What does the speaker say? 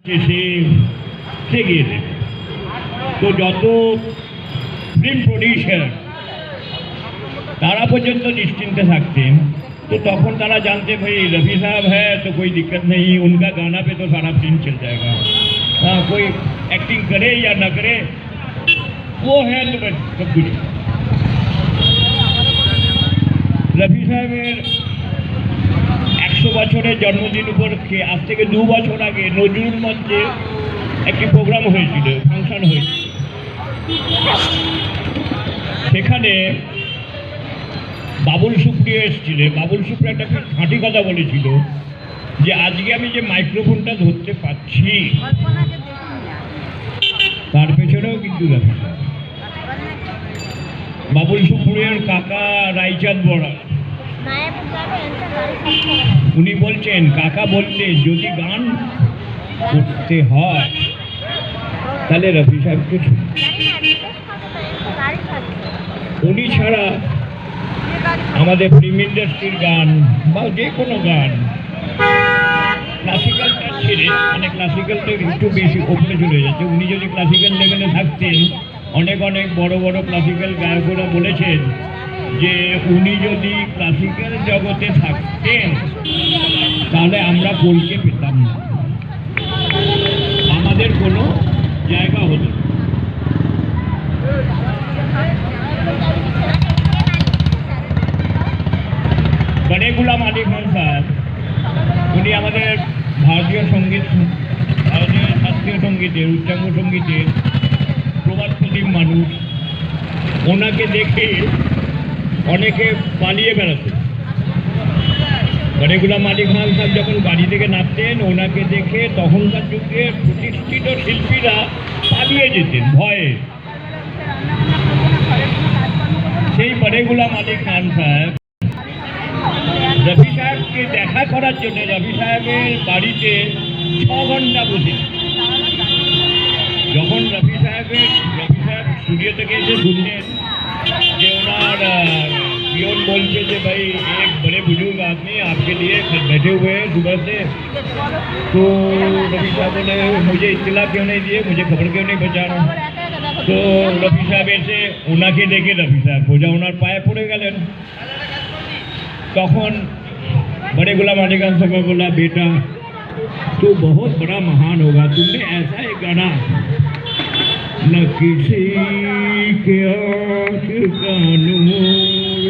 সে গিয়েছে। তো যত फिल्म प्रोड्यूसर तारा पर्यंत निश्चिंत सकते। तो तक तारा जानते भाई रफ़ी साहब है तो कोई दिक्कत नहीं, उनका गाना पे तो सारा फिल्म चल जाएगा। हाँ, कोई एक्टिंग करे या न करे वो है तो बस सब कुछ। रफ़ी साहब 100 বছরের জন্মদিন উপলক্ষে আজ থেকে 2 বছর আগে নজরুল মঞ্চে একটি প্রোগ্রাম হয়েছিল, ফাংশন হয়েছিল। সেখানে বাবুল সুপ্রিয় এসেছিলেন। বাবুল সুপ্রিয় একটা খাঁটি কথা বলেছিল যে আজকে আমি যে মাইক্রোফোনটা ধরতে পারছি তার পেছনেও কিন্তু রফি সাহেব। বাবুল সুপ্রিয়র কাকা রায়চাঁদ বড়া উনি বলছেন, কাকা বলতে যদি গান করতে হয় তাহলে রফি সাহেবকে উনি ছাড়া আমাদের ফিল্ম ইন্ডাস্ট্রির গান বা যে কোনো গান ক্লাসিক্যালটা ছেড়ে, মানে ক্লাসিক্যালটা একটু বেশি ওপরে চলে যাচ্ছে। উনি যদি ক্লাসিক্যাল লেভেলে থাকতেন, অনেক অনেক বড় বড় ক্লাসিক্যাল গায়করা বলেছেন যে উনি যদি ক্লাসিক্যাল জগতে থাকতেন তাহলে আমরা কলকে পেতাম না, আমাদের কোনো জায়গা হতো। बड़े गुलाम अली खान साहब उन्नी हमारे भारतीय संगीत, भारतीय शास्त्रीय संगीत, उच्चांग संगीत प्रभात प्रदीप मानुष, ओनाके देखे अनेके पालिए बेड़ाते। बड़े गुलाम अली खान साहब जखन गाड़ी থেকে নামতেন ওনাকে দেখে তখনকার যুগে প্রতিষ্ঠিত শিল্পীরা পালিয়ে যেতেন ভয়ে। সেই बड़े गुलाम अली खान साहब রফি সাহেবকে দেখা করার জন্য রফি সাহেবের বাড়িতে 6 ঘন্টা বসে। যখন রফি সাহেব স্টুডিও থেকে এসে শুনলেন যে ওনার पियोन बोलते थे भाई एक बड़े बुजुर्ग आदमी आपके लिए बैठे हुए हैं सुबह से, तो रफी साहब ने मुझे इत्तला क्यों नहीं दिए, मुझे खबर क्यों नहीं पहुँचाना। तो रफी साहब ऐसे ওনাকে দেখে रफी साहब সোজা ওনার পায়ে পড়ে গেলেন। তখন बड़े गुलाम अली खान साहब बोला, बेटा तू बहुत बड़ा महान होगा, तुमने ऐसा एक गाना न किसी के आँख का नूर